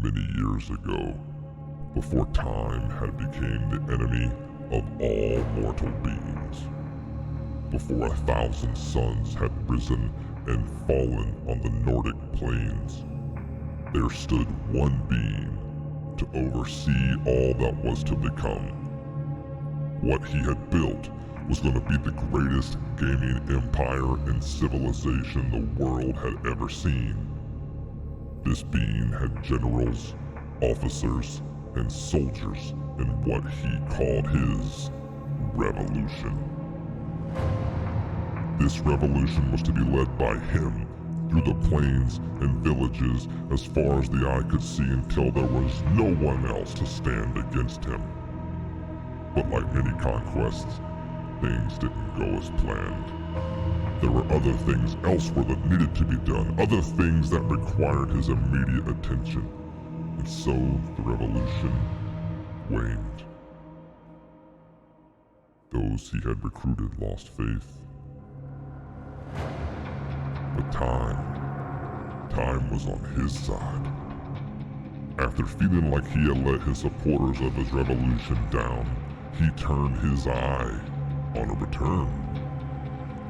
many years ago, before time had become the enemy of all mortal beings. Before 1,000 suns had risen and fallen on the Nordic plains, there stood one being to oversee all that was to become. What he had built was going to be the greatest gaming empire and civilization the world had ever seen. This being had generals, officers, and soldiers in what he called his revolution. This revolution was to be led by him through the plains and villages as far as the eye could see until there was no one else to stand against him. But like many conquests, things didn't go as planned. There were other things elsewhere that needed to be done, other things that required his immediate attention. And so the revolution waned. Those he had recruited lost faith. But time was on his side. After feeling like he had let his supporters of his revolution down, he turned his eye on a return.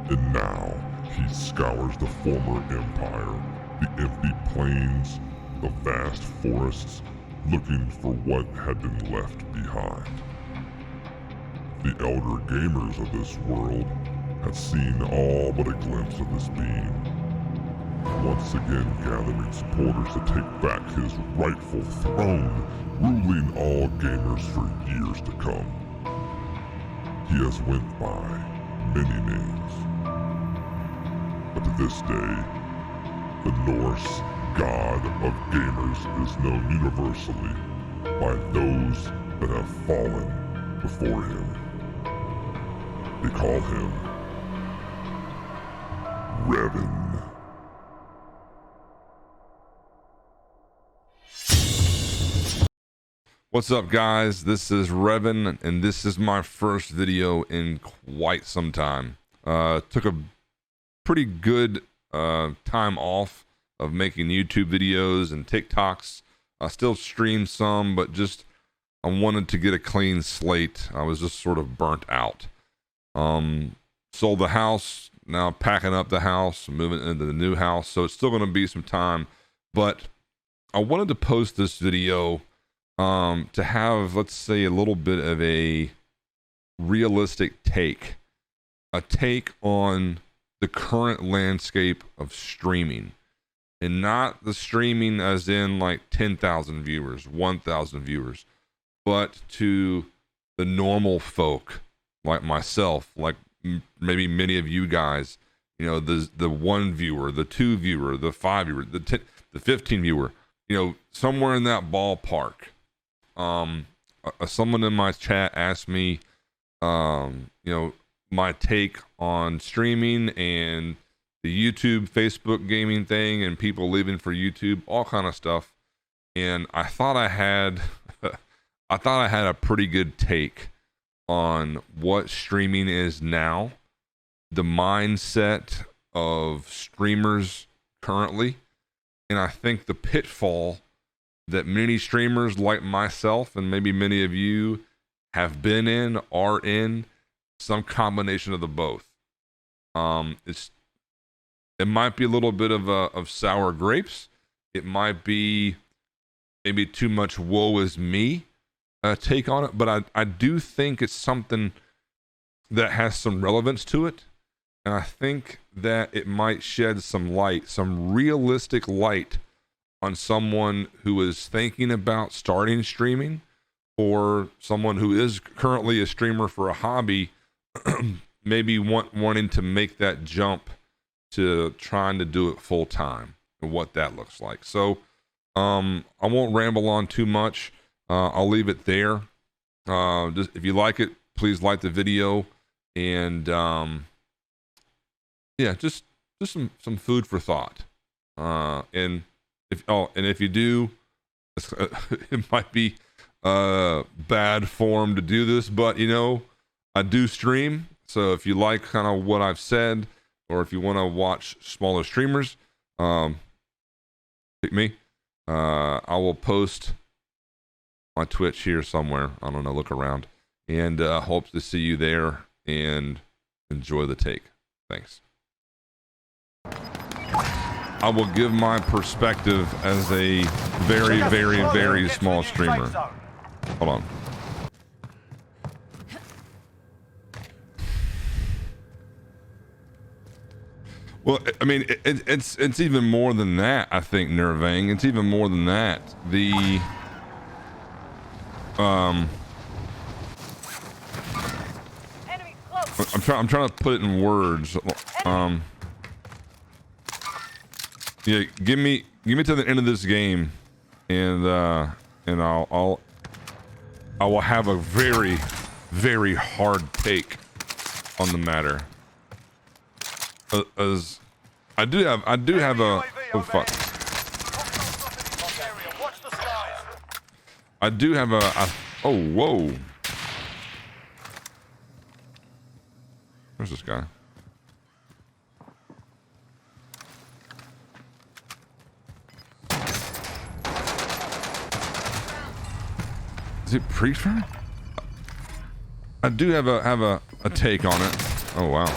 And now he scours the former empire, the empty plains, the vast forests, looking for what had been left behind. The elder gamers of this world had seen all but a glimpse of this being, once again gathering supporters to take back his rightful throne, ruling all gamers for years to come. He has went by many names, but to this day, the Norse god of gamers is known universally by those that have fallen before him. They call him Revan. What's up, guys? This is Revan, and this is my first video in quite some time. Took a pretty good time off of making YouTube videos and TikToks. I still stream some, but just I wanted to get a clean slate. I was just sort of burnt out. Sold the house, now packing up the house, moving into the new house, so it's still going to be some time, but I wanted to post this video to have, let's say, a little bit of a realistic take, a take on the current landscape of streaming, and not the streaming as in like 10,000 viewers, 1,000 viewers, but to the normal folk like myself, like maybe many of you guys, you know, the 1 viewer, the 2 viewer, the 5 viewer, the 15 viewer, you know, somewhere in that ballpark. Someone in my chat asked me, you know, my take on streaming and the YouTube, Facebook gaming thing, and people leaving for YouTube, all kind of stuff. And I thought I had, a pretty good take on what streaming is now, the mindset of streamers currently, and I think the pitfall that many streamers like myself and maybe many of you have been in, are in, some combination of the both. It might be a little bit of sour grapes. It might be maybe too much woe is me take on it, but I do think it's something that has some relevance to it, and I think that it might shed some light, some realistic light, on someone who is thinking about starting streaming, or someone who is currently a streamer for a hobby, maybe wanting to make that jump to trying to do it full time, and what that looks like. So I won't ramble on too much. I'll leave it there. Just, if you like it, please like the video, and yeah, just some food for thought. And if you do, it might be bad form to do this, but you know, I do stream, so if you like kind of what I've said, or if you want to watch smaller streamers, pick me. I will post my Twitch here somewhere. I don't know, look around. And hope to see you there and enjoy the take. Thanks. I will give my perspective as a very, very, very small streamer. Hold on. Well, I mean, it's even more than that. I think, Nervang. It's even more than that. I'm trying to put it in words. Yeah, give me to the end of this game, and I will have a very, very hard take on the matter. As I do have a I do have a oh whoa. Where's this guy? Is it pre-fire? I do have a take on it. Oh wow.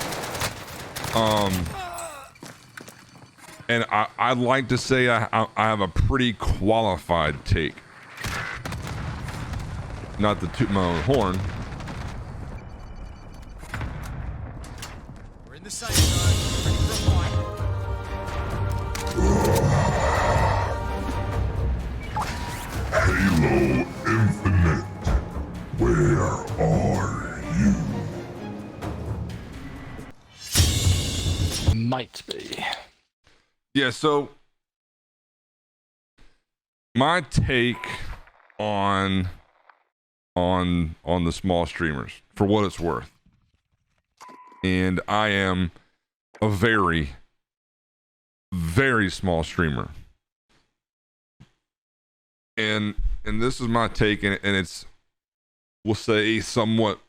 And I'd like to say I have a pretty qualified take. Not to toot my own horn. We're in the safe zone. Ready for a fight. Halo Infinite, where are you? Might be. Yeah, so my take on the small streamers, for what it's worth. And I am a very, very small streamer. And this is my take, and it's, we'll say, somewhat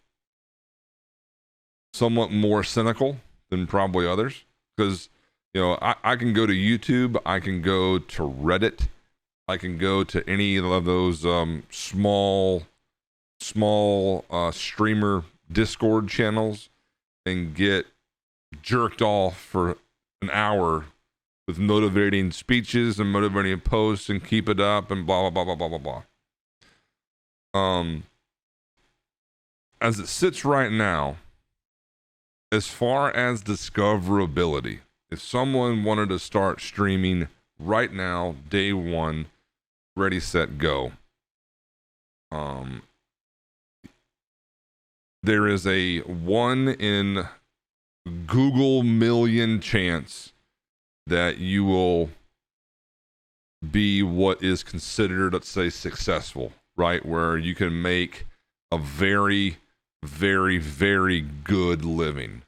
more cynical than probably others, because you know, I can go to YouTube, I can go to Reddit, I can go to any of those small streamer Discord channels and get jerked off for an hour with motivating speeches and motivating posts and keep it up and blah blah blah blah blah blah blah. As it sits right now, as far as discoverability, if someone wanted to start streaming right now, day one, ready, set, go, there is a 1 in Google million chance that you will be what is considered, let's say, successful, right? Where you can make a very, very, very good living.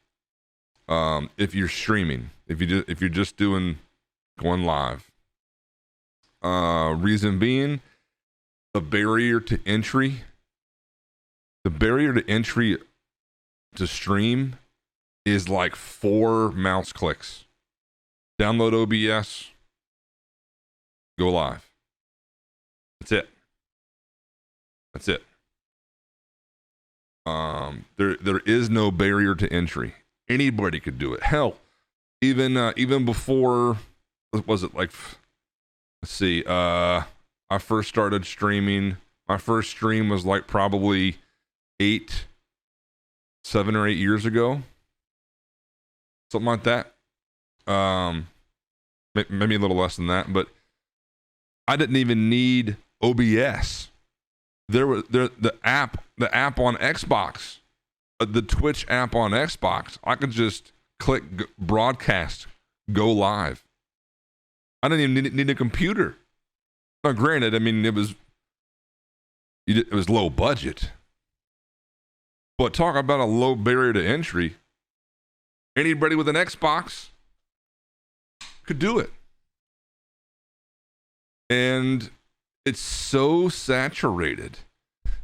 If you're streaming, if you're just going live. Reason being, the barrier to entry to stream is like 4 mouse clicks. Download OBS, go live. That's it. There is no barrier to entry. Anybody could do it. Hell, even before, what was it, like, let's see, I first started streaming. My first stream was like probably 7 or 8 years ago, something like that. Maybe a little less than that, but I didn't even need OBS. The app on Xbox, the Twitch app on Xbox, I could just click broadcast, go live. I didn't even need a computer. Now, granted, I mean, it was low budget, but talk about a low barrier to entry. Anybody with an Xbox could do it. And it's so saturated.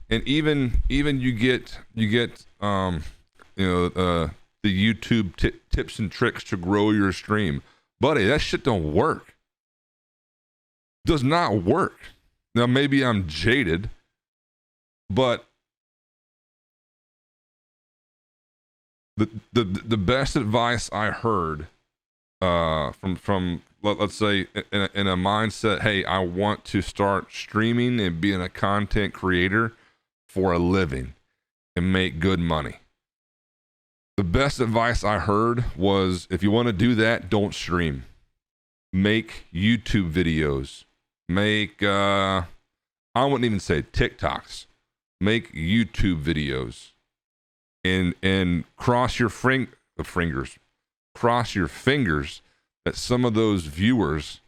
And even you get the YouTube tips and tricks to grow your stream. Buddy, that shit don't work. does not work. Now, maybe I'm jaded, but the best advice I heard from let's say in a mindset, hey, I want to start streaming and being a content creator for a living and make good money. The best advice I heard was, if you want to do that, don't stream. Make YouTube videos. Make I wouldn't even say TikToks. Make YouTube videos. And cross your fingers that some of those viewers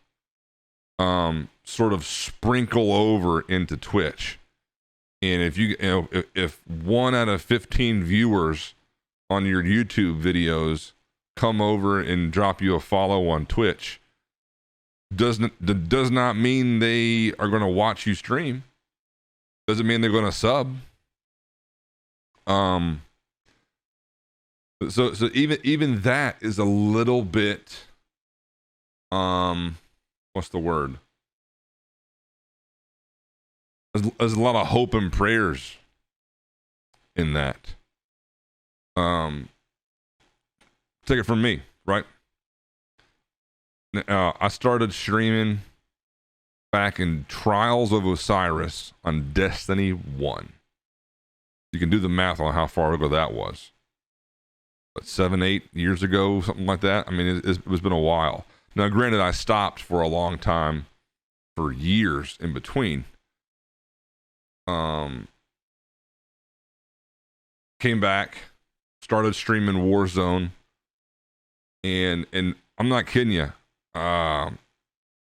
sort of sprinkle over into Twitch. And if 1 out of 15 viewers on your YouTube videos come over and drop you a follow on Twitch, does not mean they are going to watch you stream. Doesn't mean they're going to sub. So even that is a little bit, what's the word? There's a lot of hope and prayers in that. Take it from me, right? I started streaming back in Trials of Osiris on Destiny 1. You can do the math on how far ago that was. But 7-8 years ago, something like that. I mean, it's been a while. Now, granted, I stopped for a long time, for years in between. Came back, started streaming Warzone, and I'm not kidding you.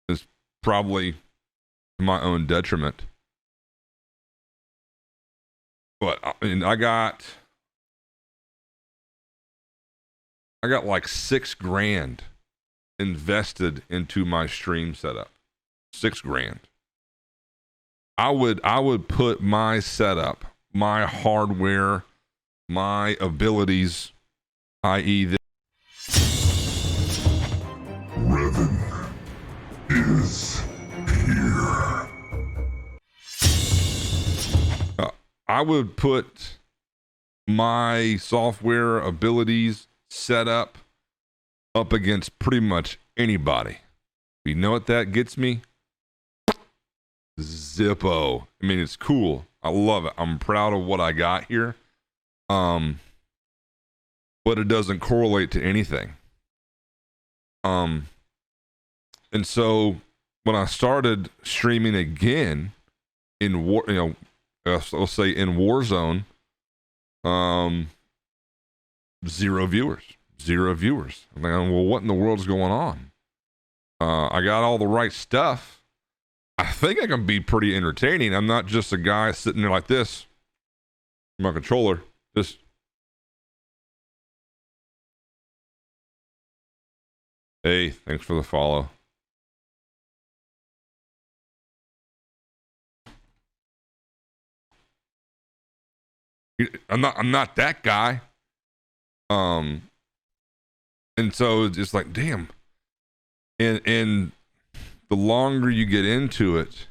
It's probably to my own detriment. But I got like $6,000 invested into my stream setup. $6,000. I would put my setup, my hardware, my abilities, i.e. Revan is here. I would put my software abilities setup up against pretty much anybody. You know what that gets me? Zippo. I mean, it's cool. I love it. I'm proud of what I got here. But it doesn't correlate to anything. And so when I started streaming again in let's say in Warzone, 0 viewers. I'm like, well, what in the world is going on? I got all the right stuff. I think I can be pretty entertaining. I'm not just a guy sitting there like this, my controller, just. Hey, thanks for the follow. I'm not that guy. And so it's just like, damn. And the longer you get into it,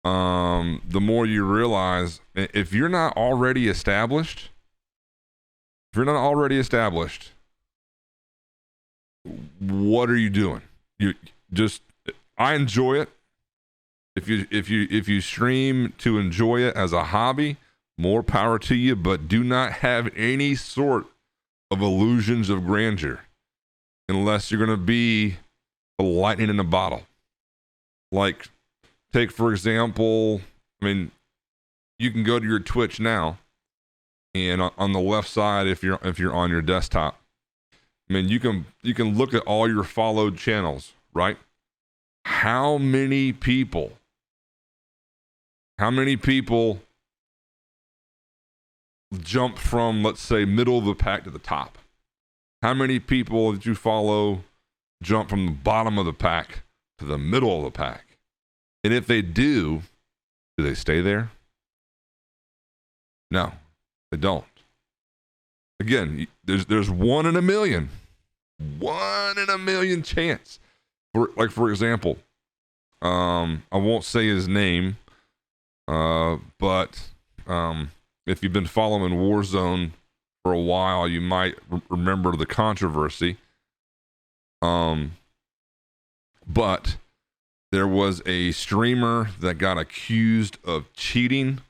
the more you realize if you're not already established, what are you doing? I enjoy it. If you stream to enjoy it as a hobby, more power to you, but do not have any sort of illusions of grandeur unless you're going to be a lightning in a bottle. Like, take for example, I mean, you can go to your Twitch now, and on the left side, if you're on your desktop, I mean, you can look at all your followed channels, right? How many people jump from, let's say, middle of the pack to the top? How many people that you follow jump from the bottom of the pack to the middle of the pack? And if they do they stay there? No, they don't. Again, there's 1 in a million. 1 in a million chance. For example, I won't say his name, but if you've been following Warzone for a while, you might remember the controversy. But there was a streamer that got accused of cheating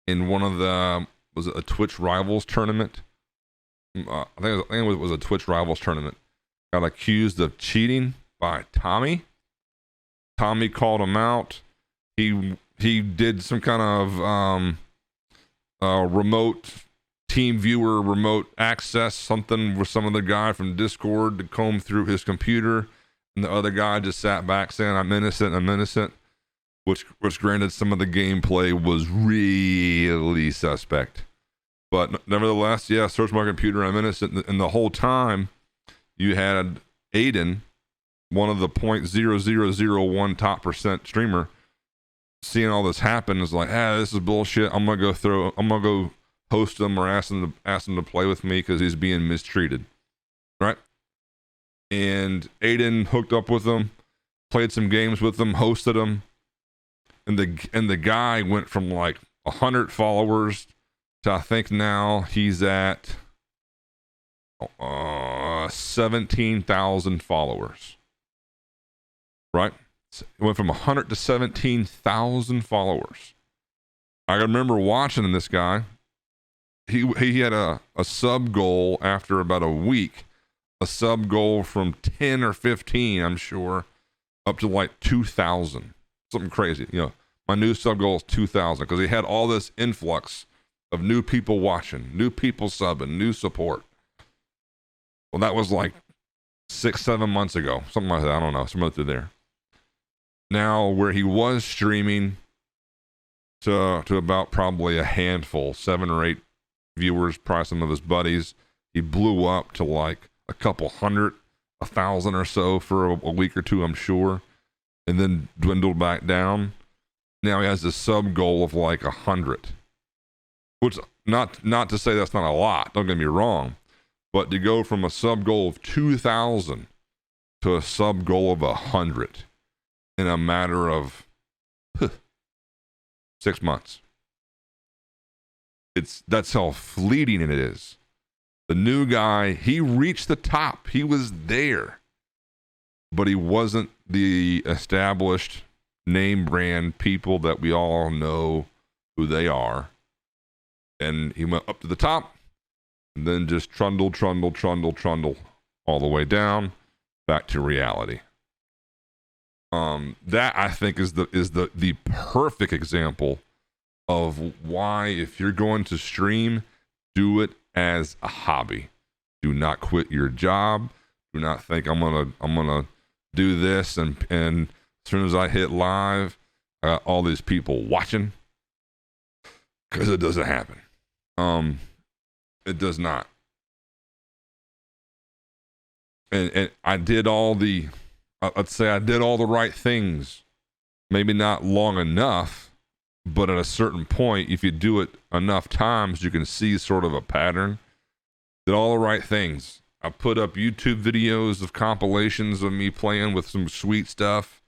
in one of the, was it a Twitch Rivals tournament? I think it was a Twitch Rivals tournament. Got accused of cheating by Tommy. Tommy called him out. He did some kind of remote team viewer, remote access, something with some other guy from Discord to comb through his computer, and the other guy just sat back saying, I'm innocent, which granted some of the gameplay was really suspect. But nevertheless, yeah, search my computer, I'm innocent. And the whole time you had Aiden, one of the 0.0001 top percent streamer, seeing all this happen is like, this is bullshit. I'm gonna go host him or ask him to play with me because he's being mistreated, right? And Aiden hooked up with him, played some games with him, hosted him, and the guy went from like 100 followers to, I think now he's at 17,000 followers, right? It went from 100 to 17,000 followers. I remember watching this guy. He had a sub goal after about a week, a sub goal from 10 or 15, I'm sure, up to like 2,000, something crazy. You know, my new sub goal is 2,000 because he had all this influx of new people watching, new people subbing, new support. Well, that was like 6-7 months ago, something like that. I don't know, somewhere through there. Now, where he was streaming to about probably a handful, 7 or 8 viewers, probably some of his buddies, he blew up to like a couple hundred, 1,000 or so for a week or two, I'm sure, and then dwindled back down. Now he has a sub goal of like 100, which not to say that's not a lot, don't get me wrong, but to go from a sub goal of 2,000 to a sub goal of 100 in a matter of 6 months. That's how fleeting it is. The new guy, he reached the top. He was there. But he wasn't the established name brand people that we all know who they are. And he went up to the top and then just trundle all the way down back to reality. That I think is the perfect example of why, if you're going to stream, do it as a hobby. Do not quit your job. Do not think I'm gonna do this and as soon as I hit live, I got all these people watching, because it doesn't happen. It does not. And I did all the, let's say I did all the right things. Maybe not long enough, but at a certain point, if you do it enough times, you can see sort of a pattern. Did all the right things. I put up YouTube videos of compilations of me playing with some sweet stuff,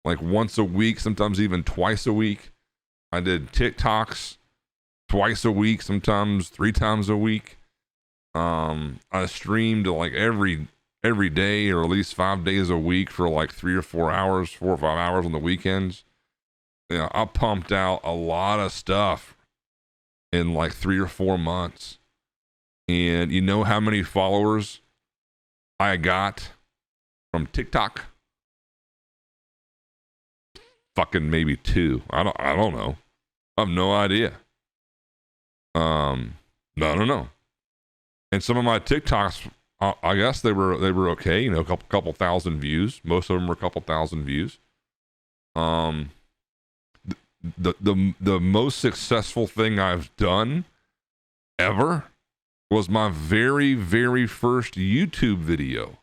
like once a week, sometimes even twice a week. I did TikToks twice a week, sometimes 3 times a week. I streamed like every day, or at least 5 days a week for like 3 or 4 hours, 4 or 5 hours on the weekends. Yeah, I pumped out a lot of stuff in like 3 or 4 months. And you know how many followers I got from TikTok? Fucking maybe 2. I don't know. I have no idea. I don't know. And some of my TikToks, I guess they were okay. You know, a couple thousand views. Most of them were a couple thousand views. The most successful thing I've done ever was my very, very first YouTube video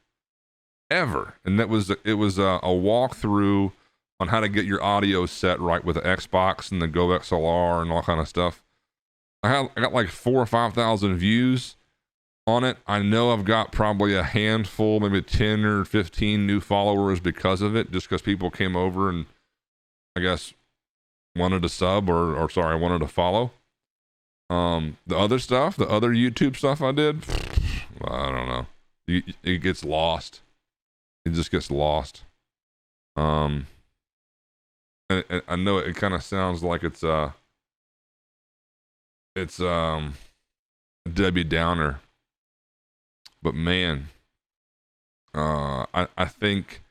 ever. And it was a walkthrough on how to get your audio set right with the Xbox and the Go XLR and all kind of stuff. I got like 4,000 or 5,000 views on it. I know I've got probably a handful, maybe 10 or 15 new followers because of it, just because people came over and I guess, wanted to sub or sorry, wanted to follow. The other stuff, the other YouTube stuff I did, I don't know. It gets lost. It just gets lost. And I know it kind of sounds like it's Debbie Downer, but man, I think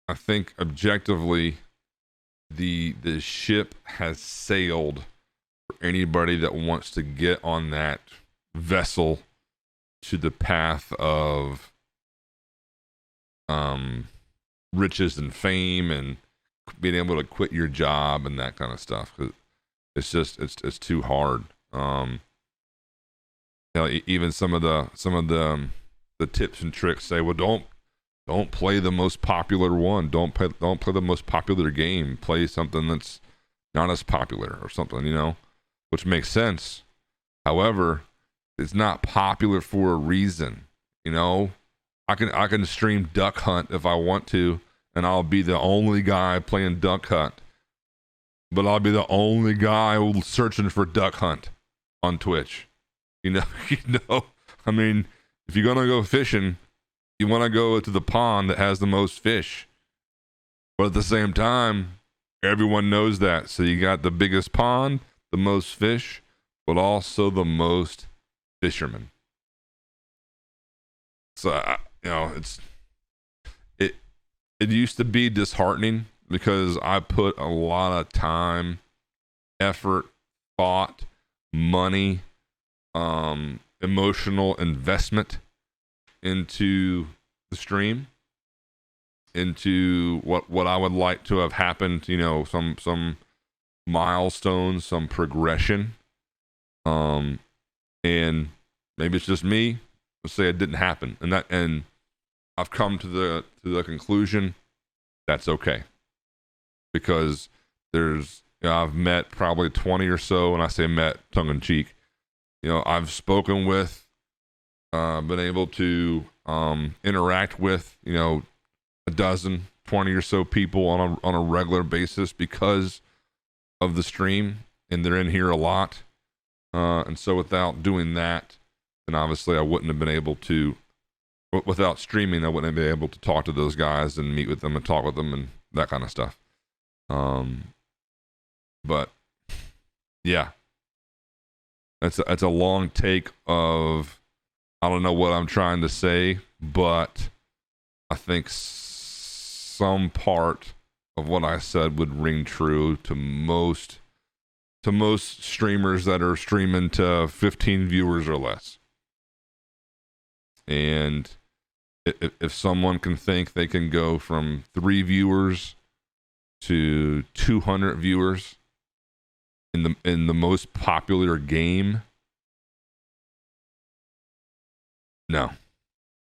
objectively the ship has sailed for anybody that wants to get on that vessel to the path of riches and fame and being able to quit your job and that kind of stuff. 'Cause it's just it's too hard. Even some of the tips and tricks say, well, don't play the most popular one. Don't play the most popular game. Play something that's not as popular or something, which makes sense. However, it's not popular for a reason. I can stream Duck Hunt if I want to, and I'll be the only guy playing Duck Hunt. But I'll be the only guy searching for Duck Hunt on Twitch. I mean, if you're gonna go fishing, you want to go to the pond that has the most fish. But at the same time, everyone knows that. So you got the biggest pond, the most fish, but also the most fishermen. So it used to be disheartening because I put a lot of time, effort, thought, money, emotional investment into the stream, into what I would like to have happened, some milestones, some progression. And maybe it's just me. Let's say it didn't happen. And I've come to the conclusion that's okay. Because I've met probably 20 or so, and I say met tongue in cheek. I've spoken with, been able to interact with, a dozen, 20 or so people on a regular basis because of the stream, and they're in here a lot. And so without doing that, then obviously I wouldn't have been able to, without streaming, I wouldn't have been able to talk to those guys and meet with them and talk with them and that kind of stuff. But yeah, that's a long take of, I don't know what I'm trying to say, but I think some part of what I said would ring true to most streamers that are streaming to 15 viewers or less. And if someone can think they can go from 3 viewers to 200 viewers in the most popular game, no,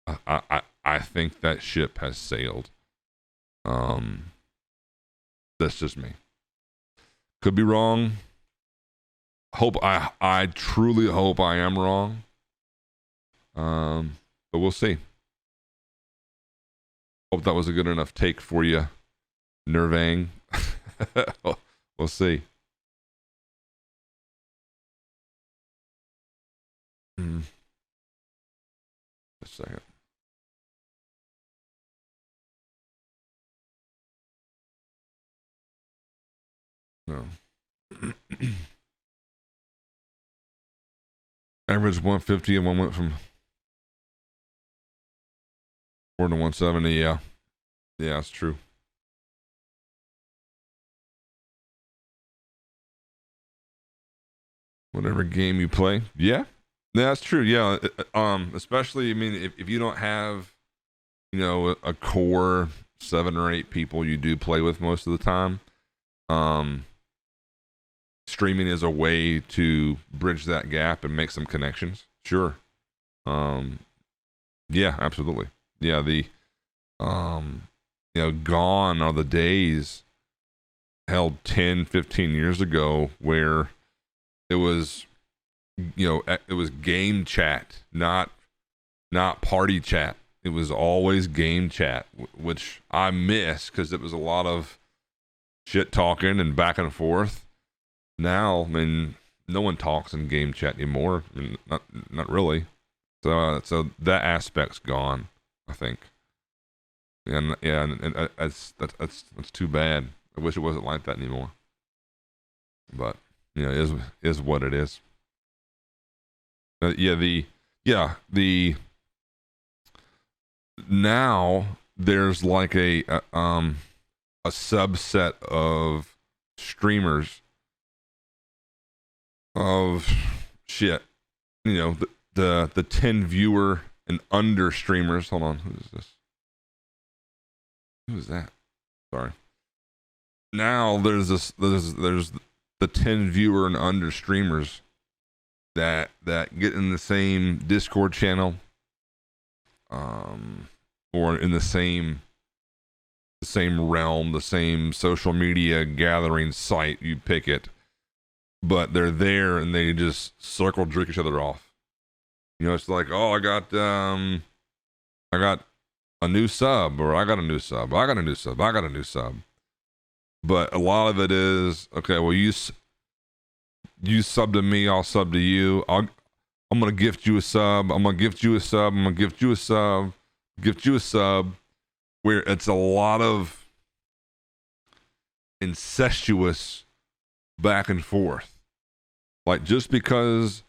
I think that ship has sailed. That's just me. Could be wrong. I truly hope I am wrong. But we'll see. Hope that was a good enough take for you, Nervang. We'll see. A second. No. Average 150 and one went from 4 to 170. Yeah, that's true. Whatever game you play, yeah, that's true. Yeah, especially, I mean, if you don't have, a core 7 or 8 people you do play with most of the time, streaming is a way to bridge that gap and make some connections. Sure. Yeah, absolutely. Yeah, gone are the days held 10, 15 years ago where it was, it was game chat, not party chat. It was always game chat, which I miss because it was a lot of shit talking and back and forth. Now, I mean, no one talks in game chat anymore. I mean, not really. So that aspect's gone, I think. And yeah, and that's too bad. I wish it wasn't like that anymore. But you know, it is what it is. The now there's like a subset of streamers of shit. You know, the 10 viewer and under streamers. Hold on, who is this? Who is that? Sorry. Now there's the 10 viewer and under streamers that get in the same Discord channel, or in the same realm, the same social media gathering site, you pick it, but they're there and they just circle jerk each other off. You know, it's like, oh, I got a new sub, or I got a new sub, I got a new sub, I got a new sub. But a lot of it is, okay, well, you sub to me, I'll sub to you. I'm gonna gift you a sub. I'm gonna gift you a sub. I'm gonna gift you a sub. Gift you a sub. Where it's a lot of incestuous back and forth. Like, just because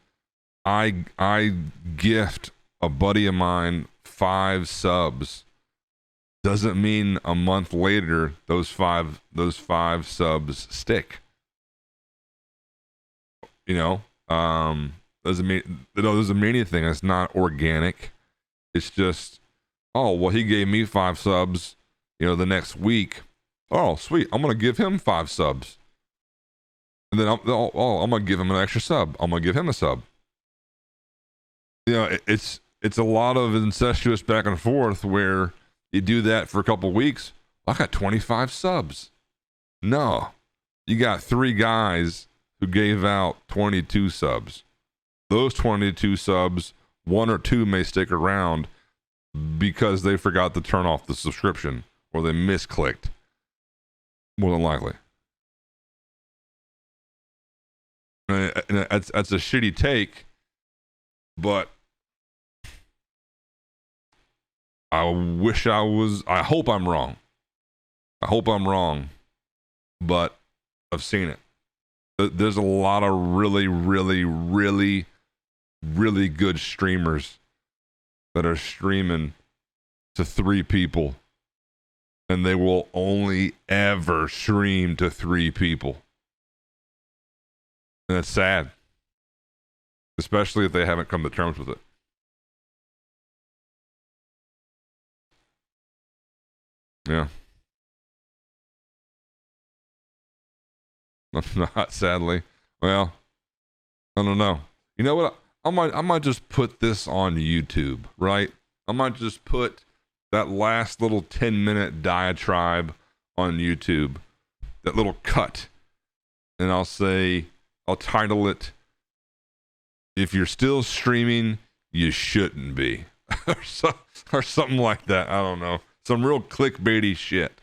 I gift a buddy of mine 5 subs doesn't mean a month later those five subs stick. You know, doesn't mean anything. It's not organic. It's just, oh, well, he gave me 5 subs, you know, the next week. Oh, sweet, I'm gonna give him 5 subs, and then I'm gonna give him an extra sub. I'm gonna give him a sub. You know, it's a lot of incestuous back and forth where you do that for a couple weeks. I got 25 subs. No, you got 3 guys who gave out 22 subs. Those 22 subs, 1 or 2 may stick around because they forgot to turn off the subscription or they misclicked. More than likely. And that's a shitty take, but I hope I'm wrong. But I've seen it. There's a lot of really, really, really, really good streamers that are streaming to 3 people, and they will only ever stream to 3 people. And it's sad, especially if they haven't come to terms with it. Yeah. Not sadly. Well, I don't know. You know what? I might just put this on YouTube, right? I might just put that last little 10-minute diatribe on YouTube, that little cut, and I'll title it, "If You're Still Streaming, You Shouldn't Be," or something like that. I don't know. Some real clickbaity shit.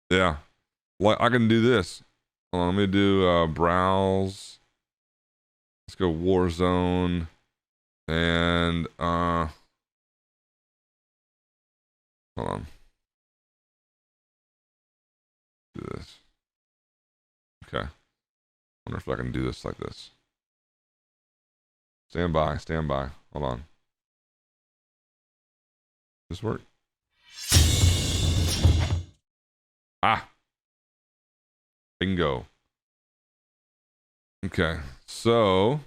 Yeah. Like, I can do this. Hold on, let me do browse. Let's go Warzone. And hold on. Do this. Okay. Wonder if I can do this like this. Stand by. Hold on. This work? Ah. Bingo. Okay. So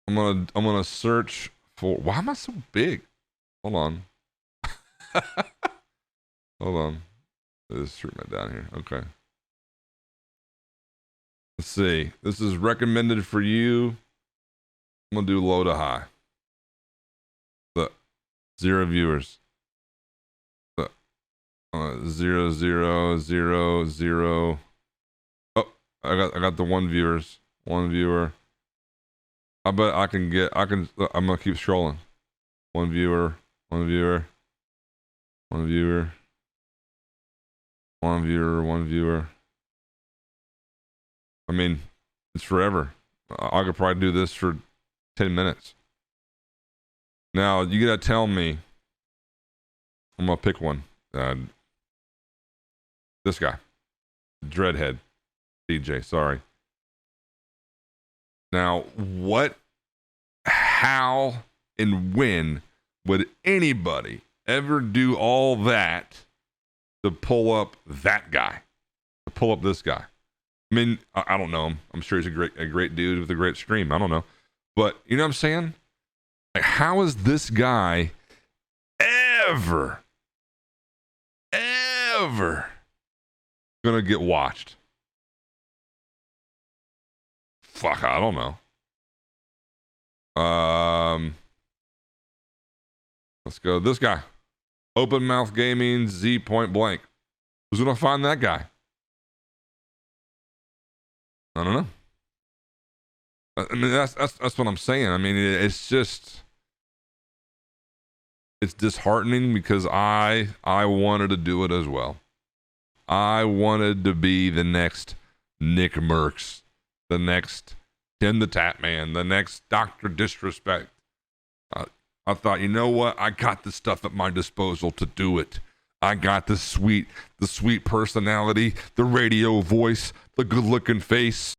I'm gonna search for, why am I so big? Hold on. Hold on. Let's shrink that down here. Okay. Let's see. This is recommended for you. I'm gonna do low to high. Look, 0 viewers. Look, 0, 0, 0, 0. Oh, I got the 1 viewers. 1 viewer. I bet I'm gonna keep scrolling. 1 viewer. One viewer. One viewer. One viewer. One viewer. I mean, it's forever. I could probably do this for 10 minutes. Now, you gotta tell me. I'm gonna pick one. This guy. Dreadhead. DJ, sorry. Now, what, how, and when would anybody ever do all that to pull up that guy? To pull up this guy? I mean, I don't know him. I'm sure he's a great dude with a great stream. I don't know. But, you know what I'm saying? Like, how is this guy ever gonna get watched? Fuck, I don't know. Let's go. This guy. Open Mouth Gaming, Z Point Blank. Who's gonna find that guy? I don't know. I mean, that's what I'm saying. I mean, it's just, it's disheartening because I wanted to do it as well. I wanted to be the next Nick Mercs, the next Tim the Tap Man, the next Dr. Disrespect. I thought, you know what? I got the stuff at my disposal to do it. I got the sweet personality, the radio voice, the good-looking face.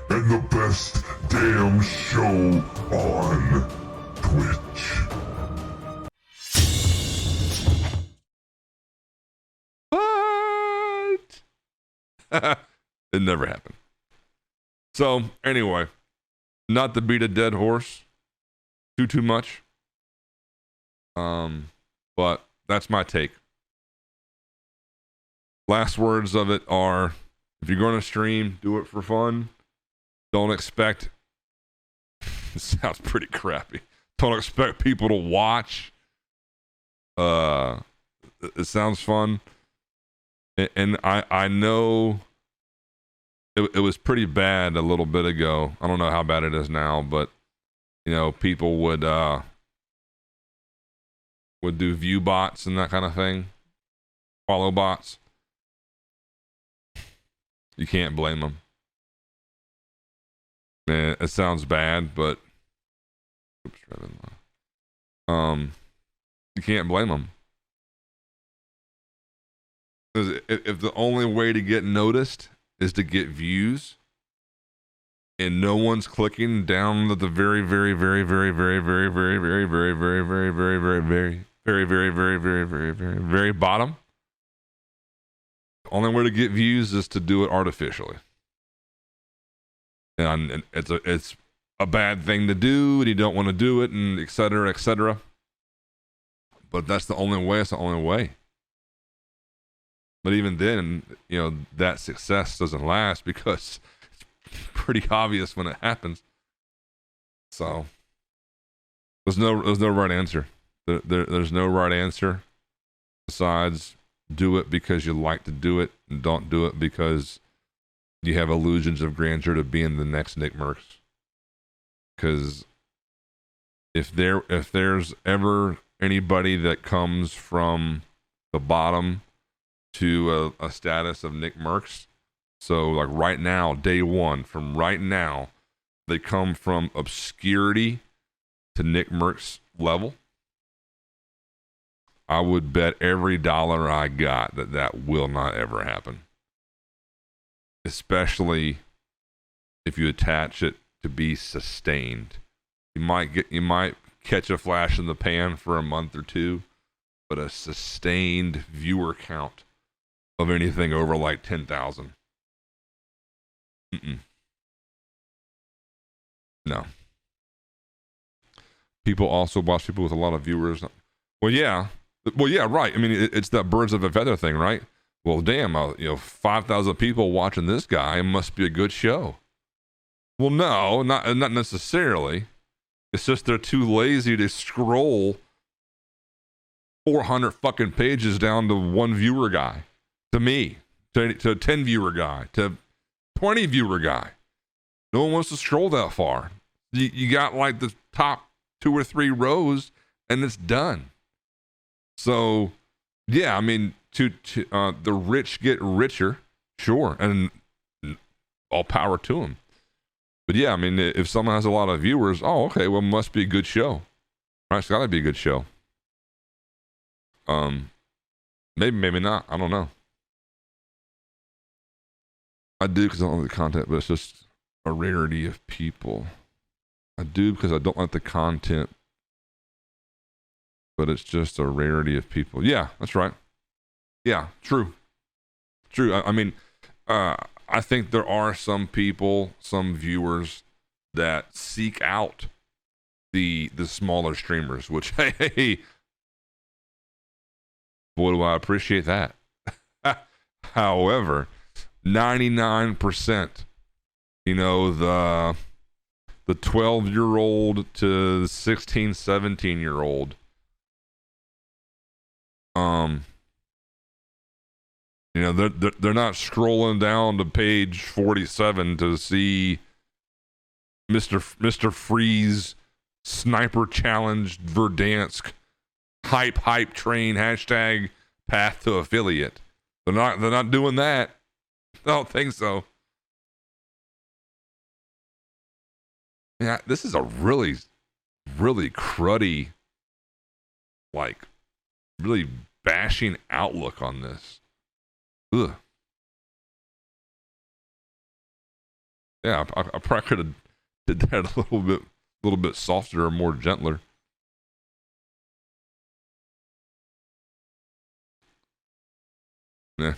And the best damn show on Twitch. What? It never happened. So, anyway, not to beat a dead horse too much. But that's my take. Last words of it are, if you're going to stream, do it for fun. Don't expect, it sounds pretty crappy. Don't expect people to watch. It sounds fun. And I know it was pretty bad a little bit ago. I don't know how bad it is now, but you know, people would do view bots and that kind of thing. Follow bots. You can't blame them. Man, it sounds bad, but you can't blame them. Because if the only way to get noticed is to get views, and no one's clicking down at the very bottom, the only way to get views is to do it artificially. And it's a bad thing to do, and you don't want to do it, and et cetera, et cetera. But that's the only way. It's the only way. But even then, you know, that success doesn't last because it's pretty obvious when it happens. So there's no right answer. There's no right answer besides do it because you like to do it, and don't do it because you have illusions of grandeur to being the next Nick Mercs. Because if there's ever anybody that comes from the bottom to a status of Nick Mercs, so like right now, day one, from right now, they come from obscurity to Nick Mercs level, I would bet every dollar I got that will not ever happen. Especially if you attach it to be sustained. You might catch a flash in the pan for a month or two, but a sustained viewer count of anything over like 10,000. No. People also watch people with a lot of viewers. Well, yeah, right. I mean, it's that birds of a feather thing, right? Well, damn, 5,000 people watching this guy must be a good show. Well, no, not necessarily. It's just they're too lazy to scroll 400 fucking pages down to one viewer guy, to me, to a 10 viewer guy, to 20 viewer guy. No one wants to scroll that far. You got like the top 2 or 3 rows and it's done. So, yeah, I mean, the rich get richer, sure, and all power to them. But yeah, I mean, if someone has a lot of viewers, oh, okay, well, it must be a good show. All right, it's got to be a good show. Maybe not. I don't know. I do because I don't like the content, but it's just a rarity of people. I do because I don't like the content, but it's just a rarity of people. Yeah, that's right. Yeah, true. I mean, I think there are some people, some viewers that seek out the smaller streamers, which, hey, boy, do I appreciate that. However, 99%, you know, the 12-year-old to the 16, 17-year-old, you know, they're not scrolling down to page 47 to see Mr. Freeze Sniper Challenge Verdansk hype train hashtag path to affiliate. They're not doing that. I don't think so. Yeah, this is a really, really cruddy, like, really bashing outlook on this. Ugh. Yeah, I probably could have did that a little bit softer or more gentler. Yeah.